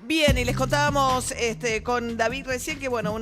Bien, y les contábamos con David recién que, bueno,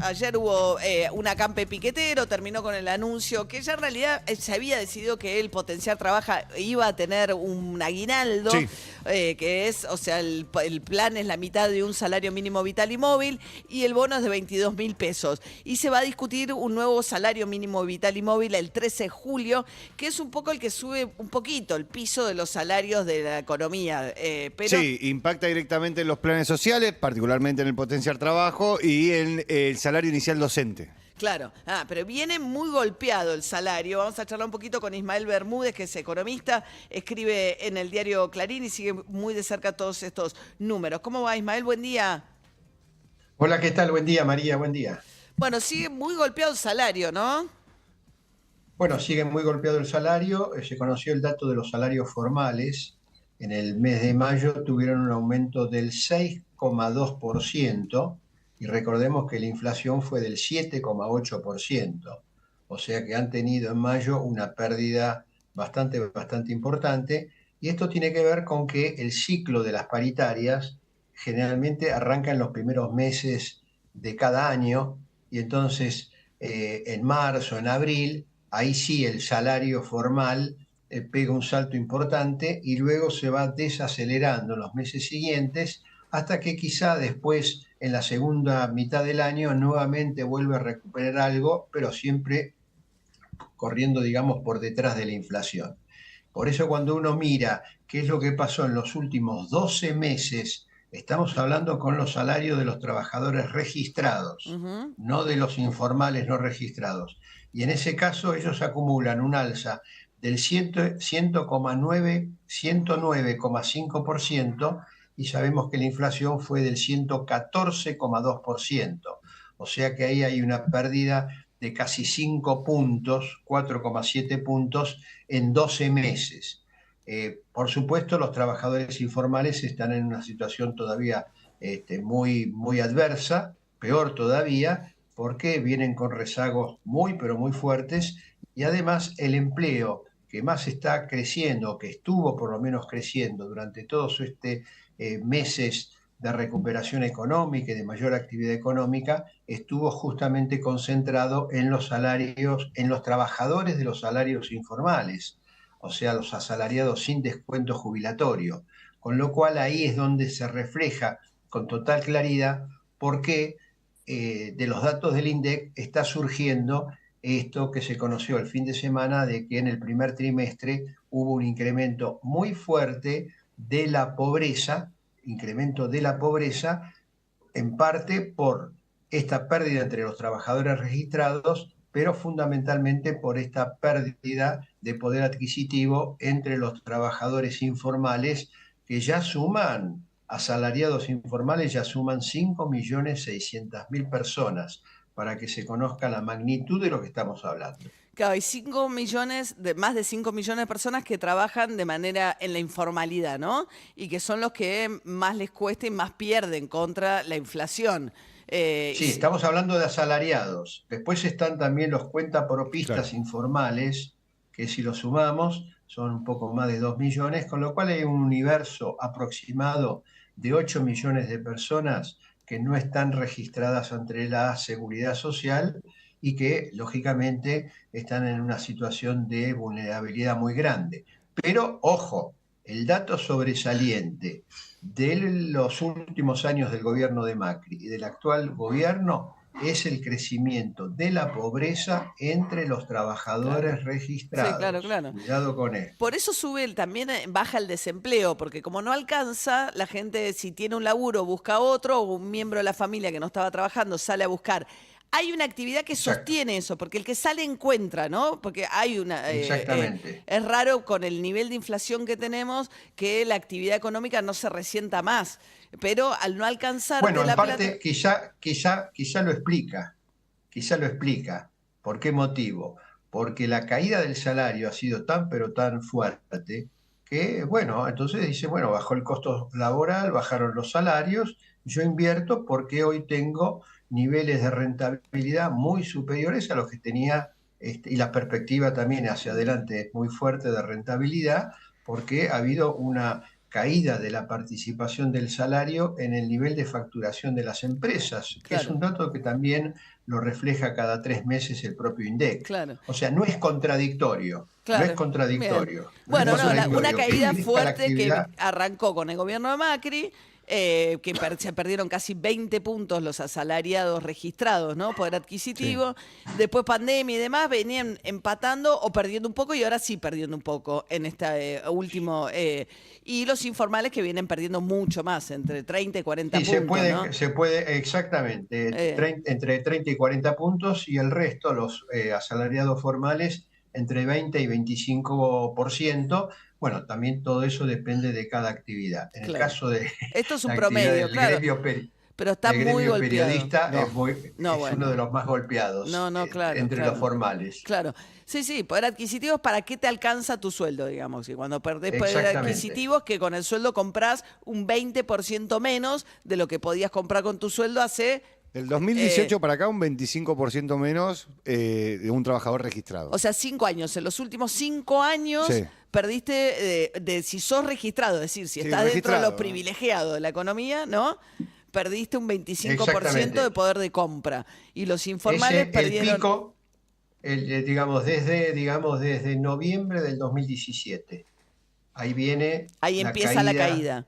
ayer hubo un acampe piquetero, terminó con el anuncio que ya en realidad se había decidido que él, Potenciar Trabaja, iba a tener un aguinaldo, Sí, que es, o sea, el plan es la mitad de un salario mínimo vital y móvil, y el bono es de 22.000 pesos. Y se va a discutir un nuevo salario mínimo vital y móvil el 13 de julio, que es un poco el que sube un poquito el piso de los salarios de la economía, pero... sí, impacta directamente en los planes sociales, particularmente en el potenciar trabajo y en el salario inicial docente. Claro, pero viene muy golpeado el salario. Vamos a charlar un poquito con Ismael Bermúdez, que es economista, escribe en el diario Clarín y sigue muy de cerca todos estos números. ¿Cómo va, Ismael? Buen día. Hola, ¿qué tal? Buen día, María, buen día. Bueno, sigue muy golpeado el salario, ¿no? Bueno, sigue muy golpeado el salario. Se conoció el dato de los salarios formales. En el mes de mayo tuvieron un aumento del 6,2% y recordemos que la inflación fue del 7,8%. O sea que han tenido en mayo una pérdida bastante importante. Y esto tiene que ver con que el ciclo de las paritarias generalmente arranca en los primeros meses de cada año y entonces en marzo, en abril, ahí sí el salario formal pega un salto importante y luego se va desacelerando en los meses siguientes hasta que quizá después en la segunda mitad del año nuevamente vuelve a recuperar algo, pero siempre corriendo, digamos, por detrás de la inflación. Por eso cuando uno mira qué es lo que pasó en los últimos 12 meses, estamos hablando con los salarios de los trabajadores registrados, Ujú. no de los informales no registrados. Y en ese caso ellos acumulan un alza del 109,5% y sabemos que la inflación fue del 114,2%. O sea que ahí hay una pérdida de casi 5 puntos, 4,7 puntos en 12 meses. Por supuesto, los trabajadores informales están en una situación todavía muy adversa, peor todavía, porque vienen con rezagos pero muy fuertes, y además el empleo que más está creciendo, que estuvo por lo menos creciendo durante todos estos meses de recuperación económica y de mayor actividad económica, estuvo justamente concentrado en los salarios, en los trabajadores de los salarios informales, o sea, los asalariados sin descuento jubilatorio. Con lo cual ahí es donde se refleja con total claridad por qué de los datos del INDEC está surgiendo esto que se conoció el fin de semana de que en el primer trimestre hubo un incremento muy fuerte de la pobreza, en parte por esta pérdida entre los trabajadores registrados, pero fundamentalmente por esta pérdida de poder adquisitivo entre los trabajadores informales que ya suman, asalariados informales, ya suman 5.600.000 personas, para que se conozca la magnitud de lo que estamos hablando. Claro, hay 5 millones, más de 5 millones de personas que trabajan de manera en la informalidad, ¿no? Y que son los que más les cuesta y más pierden contra la inflación. Y Sí, estamos hablando de asalariados. Después están también los Claro. cuentapropistas informales, que si los sumamos son un poco más de 2 millones, con lo cual hay un universo aproximado de 8 millones de personas que no están registradas ante la Seguridad Social y que, lógicamente, están en una situación de vulnerabilidad muy grande. Pero, ojo, el dato sobresaliente de los últimos años del gobierno de Macri y del actual gobierno es el crecimiento de la pobreza entre los claro. trabajadores Sí, claro, registrados. claro. Cuidado con Por esto. eso también baja el desempleo, porque como no alcanza, la gente si tiene un laburo busca otro, o un miembro de la familia que no estaba trabajando sale a buscar. Hay una actividad que Exacto, sostiene eso, porque el que sale encuentra, ¿no? Porque exactamente. es raro con el nivel de inflación que tenemos que la actividad económica no se resienta más, pero al no alcanzarte Bueno, en la plata, parte quizá lo explica. ¿Por qué motivo? Porque la caída del salario ha sido tan pero tan fuerte que, bueno, entonces dice, bueno, bajó el costo laboral, bajaron los salarios, yo invierto porque hoy tengo niveles de rentabilidad muy superiores a los que tenía, y la perspectiva también hacia adelante es muy fuerte de rentabilidad, porque ha habido una caída de la participación del salario en el nivel de facturación de las empresas, que es Claro. un dato que también lo refleja cada 3 meses el propio INDEC. Claro. O sea, no es contradictorio. Claro. No es contradictorio. Bien. Bueno, No es no, una contradictorio. caída Crezca la fuerte que actividad. arrancó con el gobierno de Macri, se perdieron casi 20 puntos los asalariados registrados, ¿no? Poder adquisitivo. Después pandemia y demás, venían empatando o perdiendo un poco y ahora sí perdiendo un poco en este último. Y los informales que vienen perdiendo mucho más, entre 30 y 40 Sí, puntos, ¿no? se puede, exactamente, entre 30 y 40 puntos y el resto, los asalariados formales, entre 20 y 25%. Bueno, también todo eso depende de cada actividad. En el Claro. caso de Esto es un la actividad promedio, del claro. Pero está del muy gremio golpeado. periodista, No. es Bueno. uno de los más golpeados No, claro. entre claro. los formales. Claro. Sí, poder adquisitivo es para qué te alcanza tu sueldo, digamos. Y cuando perdés poder Exactamente. adquisitivo es que con el sueldo comprás un 20% menos de lo que podías comprar con tu sueldo hace. Del 2018 para acá, un 25% menos de un trabajador registrado. O sea, 5 años. En los últimos 5 años Sí. perdiste si sos registrado, es decir, si estás dentro de registrado, lo ¿no? privilegiado de la economía, ¿no? Perdiste un 25% Exactamente. de poder de compra. Y los informales El perdieron. pico, digamos, desde noviembre del 2017. Ahí viene Ahí empieza la caída.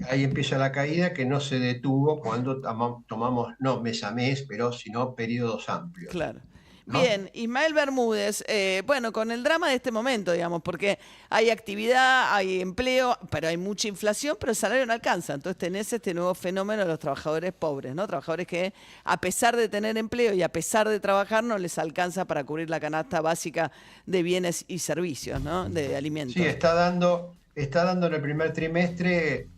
Ahí empieza la caída que no se detuvo cuando tomamos, no mes a mes, pero sino periodos amplios. Claro. ¿No? Bien, Ismael Bermúdez, bueno, con el drama de este momento, digamos, porque hay actividad, hay empleo, pero hay mucha inflación, pero el salario no alcanza. Entonces tenés este nuevo fenómeno de los trabajadores pobres, ¿no? Trabajadores que a pesar de tener empleo y a pesar de trabajar no les alcanza para cubrir la canasta básica de bienes y servicios, ¿no? De alimentos. Sí, está dando en el primer trimestre,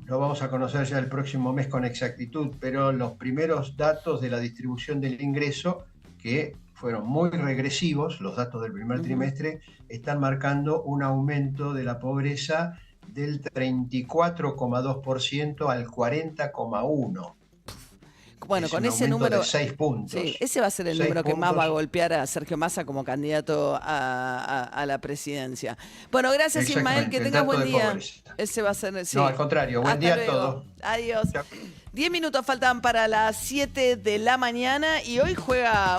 lo vamos a conocer ya el próximo mes con exactitud, pero los primeros datos de la distribución del ingreso, que fueron muy regresivos, los datos del primer trimestre, están marcando un aumento de la pobreza del 34,2% al 40,1%. Bueno, Es con un ese aumento número. de 6 puntos. Sí, ese va a ser el 6 número que más va a puntos. golpear a Sergio Massa como candidato a la presidencia. Bueno, gracias Ismael, que Exactamente, el tengas buen dato de día. pobreza. Ese va a ser. Sí. No, al contrario, buen Hasta día a luego. todos. Adiós. Chao. 10 minutos faltan para las 7 de la mañana y hoy juega